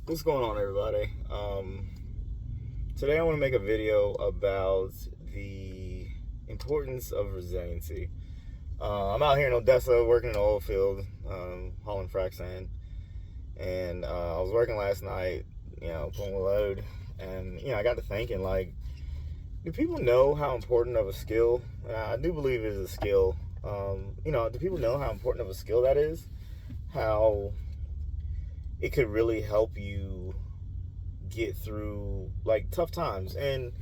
What's going on, everybody? Today I want to make a video about the importance of resiliency. I'm out here in Odessa working in the oil field, hauling frac sand, and I was working last night, pulling a load, and I got to thinking, like, do people know how important of a skill? I do believe it is a skill. Do people know how important of a skill that is? How it could really help you get through like tough times. And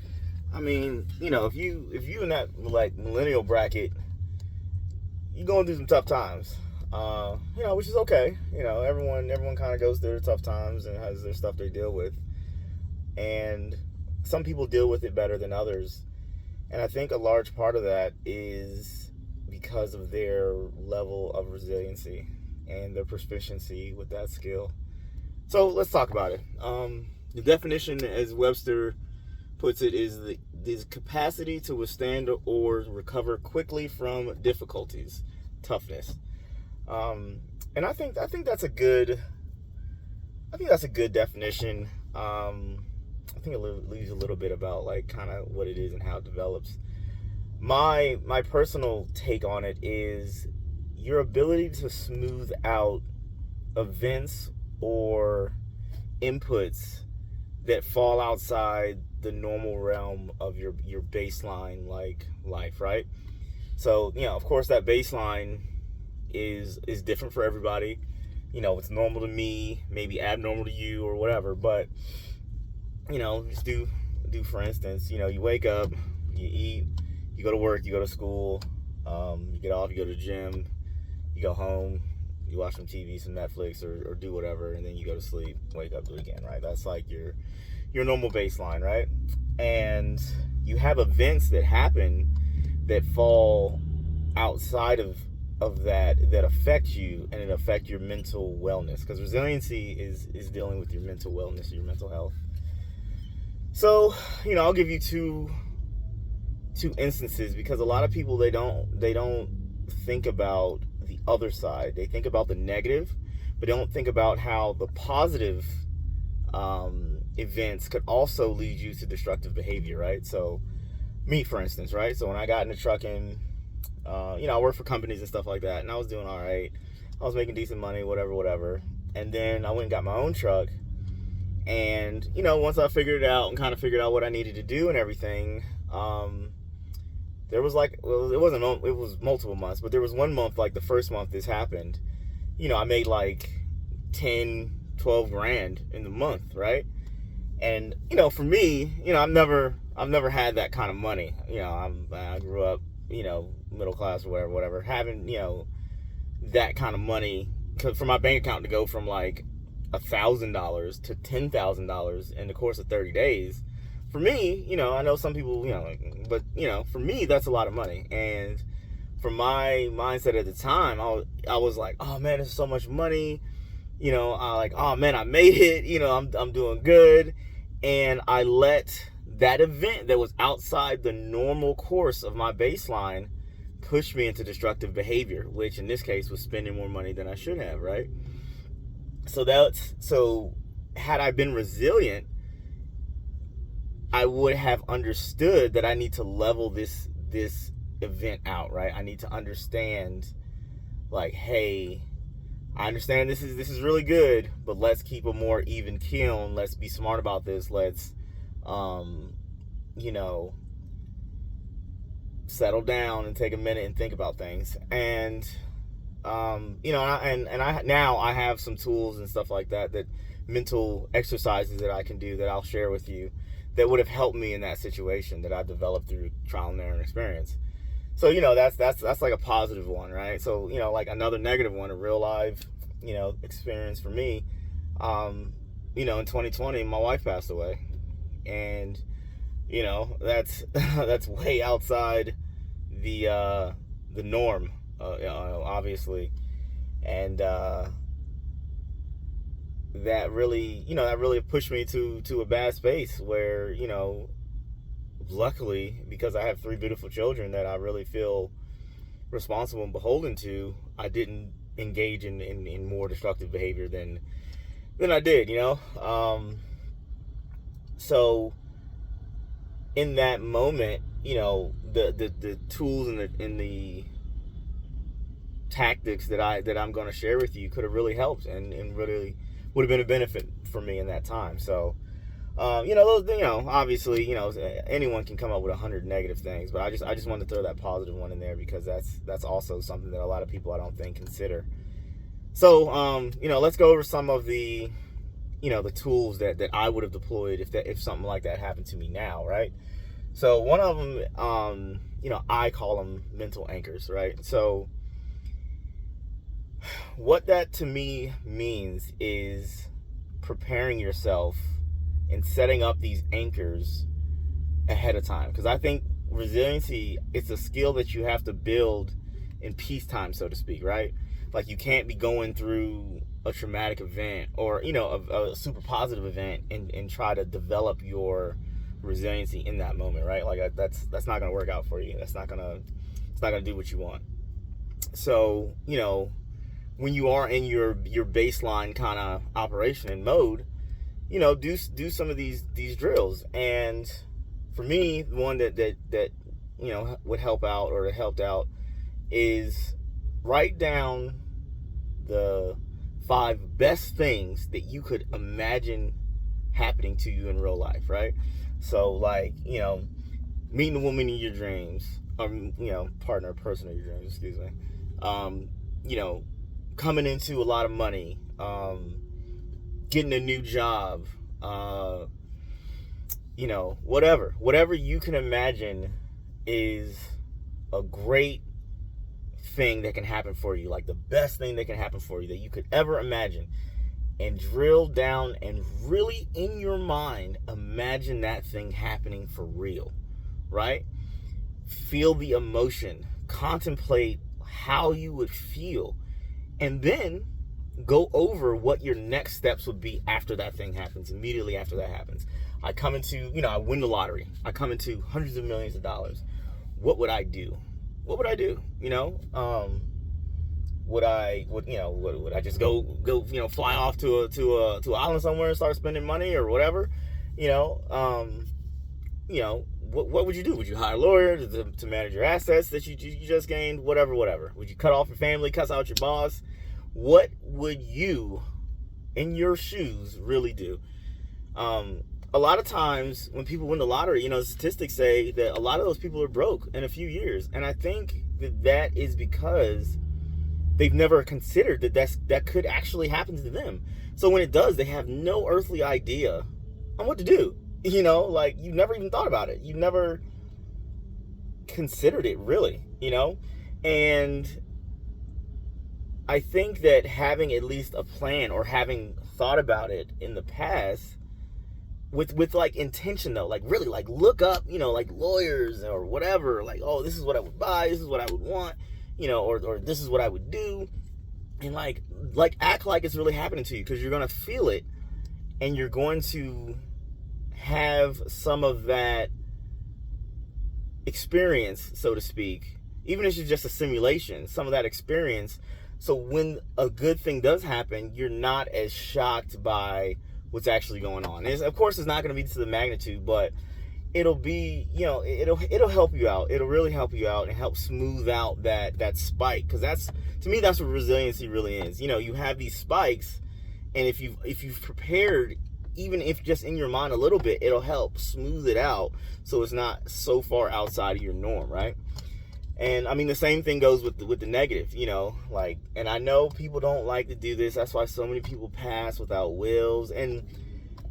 I mean, if you in that like millennial bracket, you're going through some tough times. Which is okay. Everyone kind of goes through tough times and has their stuff they deal with. And some people deal with it better than others. And I think a large part of that is because of their level of resiliency and their proficiency with that skill. So let's talk about it. The definition, as Webster puts it, is the capacity to withstand or recover quickly from difficulties, toughness. And I think that's a good. I think that's a good definition. I think it leaves a little bit about like kind of what it is and how it develops. My personal take on it is your ability to smooth out events or inputs that fall outside the normal realm of your baseline like life, right? So, of course that baseline is different for everybody. It's normal to me, maybe abnormal to you or whatever, but just do for instance, you wake up, you eat, you go to work, you go to school, you get off, you go to the gym, you go home, you watch some TV, some Netflix, or do whatever, and then you go to sleep, wake up, do it again, right? That's like your normal baseline, right? And you have events that happen that fall outside of that affect you, and it affect your mental wellness, because resiliency is dealing with your mental wellness, your mental health. So, I'll give you two instances, because a lot of people they don't think about the other side. They think about the negative, but they don't think about how the positive events could also lead you to destructive behavior, right? So, me, for instance, right? So when I got into trucking, I worked for companies and stuff like that, and I was doing all right. I was making decent money, whatever. And then I went and got my own truck. And, once I figured it out and kind of figured out what I needed to do and everything, there was it was multiple months, but there was one month, like the first month this happened, I made like 10, 12 grand in the month, right? And, for me, I've never had that kind of money. I grew up, middle class or whatever, having, that kind of money for my bank account to go from like $1,000 to $10,000 in the course of 30 days. For me, I know some people, but for me, that's a lot of money. And for my mindset at the time, I was like, oh man, this is so much money. Oh man, I made it. I'm doing good. And I let that event that was outside the normal course of my baseline push me into destructive behavior, which in this case was spending more money than I should have, right? So had I been resilient, I would have understood that I need to level this event out, right? I need to understand, like, hey, I understand this is really good, but let's keep a more even keel, and let's be smart about this. Let's, settle down and take a minute and think about things. And, I have some tools and stuff like that, mental exercises that I can do that I'll share with you that would have helped me in that situation that I developed through trial and error and experience. So, that's like a positive one, right? So, like another negative one, a real life, experience for me, in 2020, my wife passed away. And, that's, that's way outside the norm, obviously. And, that really pushed me to a bad space where, luckily, because I have 3 beautiful children that I really feel responsible and beholden to, I didn't engage in more destructive behavior than than I did, So in that moment, the tools and the tactics that I'm going to share with you could have really helped and really would have been a benefit for me in that time. So, obviously, anyone can come up with 100 negative things, but I just wanted to throw that positive one in there because that's also something that a lot of people I don't think consider. So, let's go over some of the, the tools that I would have deployed if something like that happened to me now, right? So one of them, I call them mental anchors, right? So what that to me means is preparing yourself and setting up these anchors ahead of time. Because I think resiliency, it's a skill that you have to build in peacetime, so to speak, right? Like you can't be going through a traumatic event or, a super positive event and try to develop your resiliency in that moment, right? Like that's not going to work out for you. It's not going to do what you want. So, when you are in your baseline kind of operation and mode, do some of these drills. And for me, the one that would help out or that helped out is write down the 5 best things that you could imagine happening to you in real life, right? So like, meeting the woman in your dreams, or, partner, person of your dreams, excuse me. Coming into a lot of money, getting a new job, whatever you can imagine is a great thing that can happen for you, like the best thing that can happen for you that you could ever imagine, and drill down and really in your mind imagine that thing happening for real, right? Feel the emotion, contemplate how you would feel, and then go over what your next steps would be after that thing happens, immediately after that happens. I win the lottery. I come into hundreds of millions of dollars. What would I do? Would I just go fly off to an island somewhere and start spending money or whatever? What would you do? Would you hire a lawyer to manage your assets that you just gained? Whatever. Would you cut off your family, cuss out your boss? What would you, in your shoes, really do? A lot of times when people win the lottery, statistics say that a lot of those people are broke in a few years. And I think that is because they've never considered that could actually happen to them. So when it does, they have no earthly idea on what to do. Like you never even thought about it. You never considered it really, and I think that having at least a plan or having thought about it in the past with like intention though, like really like look up, like lawyers or whatever, like, oh, this is what I would buy, this is what I would want, or this is what I would do. And like act like it's really happening to you, because you're going to feel it and you're going to have some of that experience, so to speak, even if it's just a simulation, some of that experience. So when a good thing does happen, you're not as shocked by what's actually going on. And of course, it's not going to be to the magnitude, but it'll be, it'll help you out. It'll really help you out and help smooth out that spike. Because to me, that's what resiliency really is. You have these spikes, and if you've prepared, even if just in your mind a little bit, it'll help smooth it out so it's not so far outside of your norm, right? And I mean, the same thing goes with the negative, and I know people don't like to do this. That's why so many people pass without wills. And,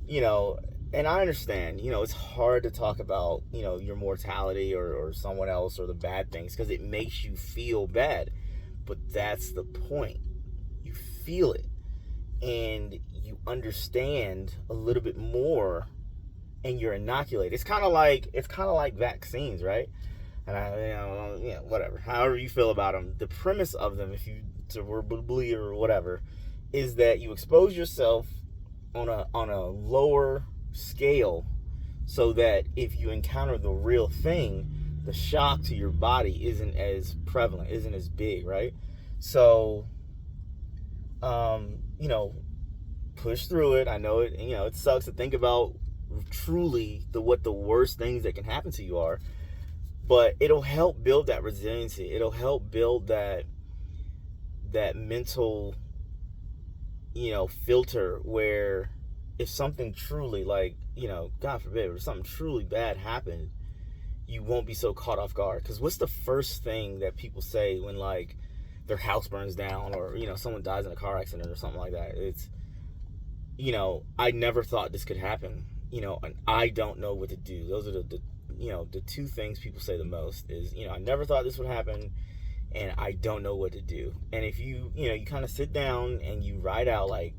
and I understand, it's hard to talk about, your mortality or someone else or the bad things because it makes you feel bad. But that's the point. You feel it and you understand a little bit more and you're inoculated. It's kind of like vaccines, right? And whatever, however you feel about them, the premise of them, if you were believe or whatever, is that you expose yourself on a lower scale, so that if you encounter the real thing, the shock to your body isn't as prevalent, isn't as big, right? So, push through it. I know it, it sucks to think about truly what the worst things that can happen to you are, but it'll help build that resiliency. It'll help build that mental, filter where if something truly, like, God forbid, if something truly bad happened, you won't be so caught off guard. Because what's the first thing that people say when, like, their house burns down, or, someone dies in a car accident or something like that? It's, I never thought this could happen, and I don't know what to do. Those are the two things people say the most is, I never thought this would happen, and I don't know what to do. And if you kind of sit down and you write out, like,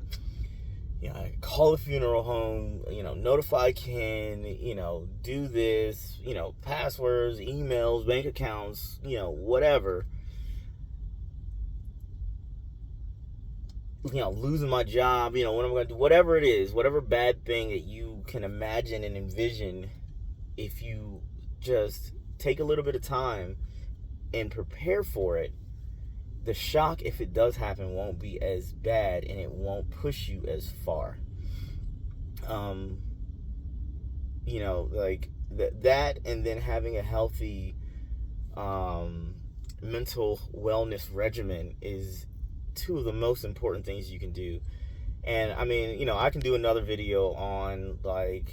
call a funeral home, notify kin, do this, passwords, emails, bank accounts, whatever. Losing my job, what am I going to do? Whatever it is, whatever bad thing that you can imagine and envision, if you just take a little bit of time and prepare for it, the shock, if it does happen, won't be as bad, and it won't push you as far. Like that, and then having a healthy mental wellness regimen is two of the most important things you can do. And I mean, I can do another video on, like,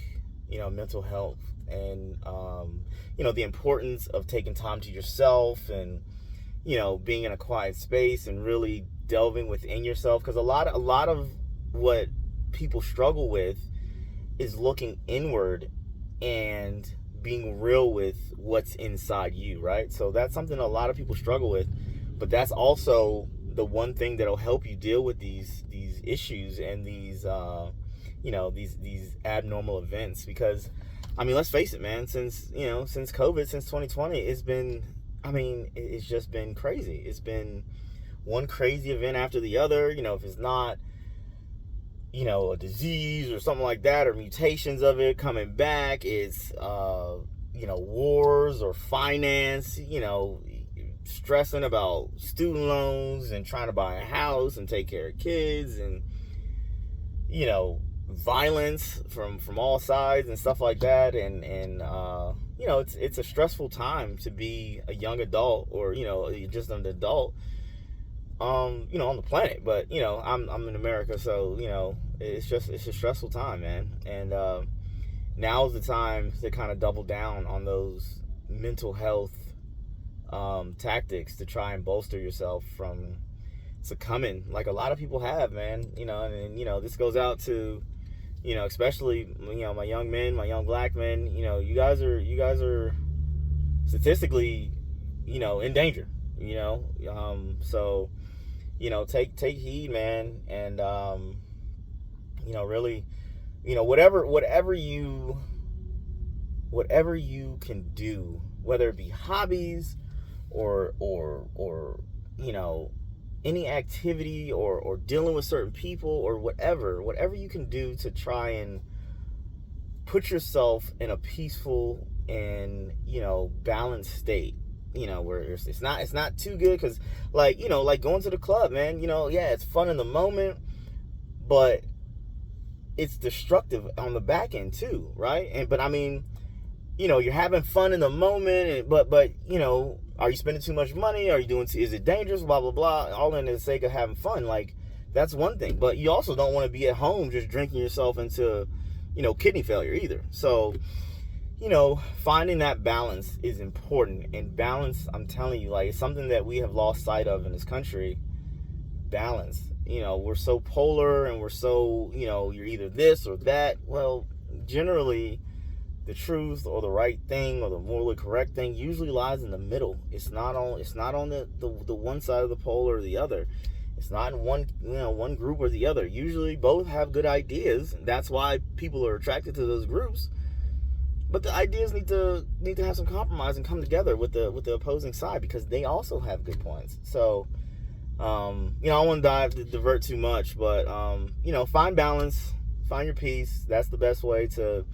mental health and the importance of taking time to yourself, and being in a quiet space and really delving within yourself. Because a lot of what people struggle with is looking inward and being real with what's inside you, right? So that's something a lot of people struggle with, but that's also the one thing that'll help you deal with these issues and these these abnormal events. Because I mean, let's face it, man, since COVID, since 2020, it's just been crazy. It's been one crazy event after the other. If it's not, a disease or something like that, or mutations of it coming back, it's, wars or finance, stressing about student loans and trying to buy a house and take care of kids, and, violence from all sides and stuff like that. And it's a stressful time to be a young adult, or just an adult on the planet. But I'm in America, so it's a stressful time, man. And now's the time to kind of double down on those mental health tactics to try and bolster yourself from succumbing, like a lot of people have, man. And this goes out to especially my young men, my young black men. You guys are statistically in danger. So take heed, man. And really, whatever you can do, whether it be hobbies or any activity, or dealing with certain people, or whatever you can do to try and put yourself in a peaceful and balanced state, where it's not too good. Because like going to the club, man, yeah, it's fun in the moment, but it's destructive on the back end too, right? But I mean, you're having fun in the moment, but are you spending too much money? Are you is it dangerous? Blah, blah, blah. All in the sake of having fun. Like, that's one thing. But you also don't want to be at home just drinking yourself into, kidney failure either. So, finding that balance is important. And balance, I'm telling you, like, it's something that we have lost sight of in this country. Balance. We're so polar, and we're so, you're either this or that. Well, generally, the truth or the right thing or the morally correct thing usually lies in the middle. It's not on the one side of the pole or the other. It's not in one group or the other. Usually both have good ideas. That's why people are attracted to those groups. But the ideas need to have some compromise and come together with the opposing side, because they also have good points. So I don't want to divert too much, but find balance, find your peace. That's the best way to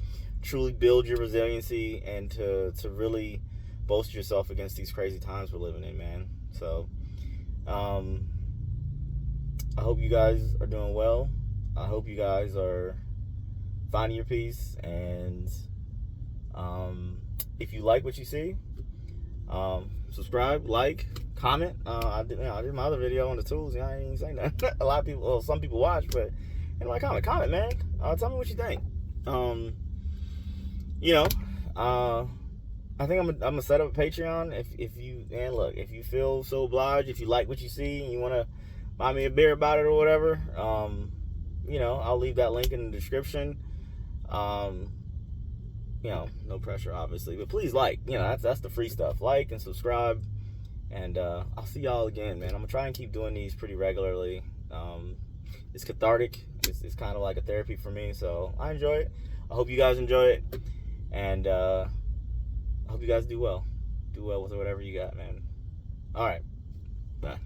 truly build your resiliency and to really bolster yourself against these crazy times we're living in, man. So I hope you guys are doing well. I hope you guys are finding your peace, and if you like what you see, subscribe, like, comment. I did my other video on the tools. I ain't even saying that. A lot of people, well, some people watch, but anyway, comment, man. Tell me what you think. I think I'm gonna set up a Patreon. If you feel so obliged, if you like what you see and you wanna buy me a beer about it or whatever, I'll leave that link in the description. No pressure, obviously, but please that's the free stuff. Like and subscribe, and I'll see y'all again, man. I'm gonna try and keep doing these pretty regularly. It's cathartic. It's kind of like a therapy for me, so I enjoy it. I hope you guys enjoy it, and I hope you guys do well with whatever you got, man. All right, bye.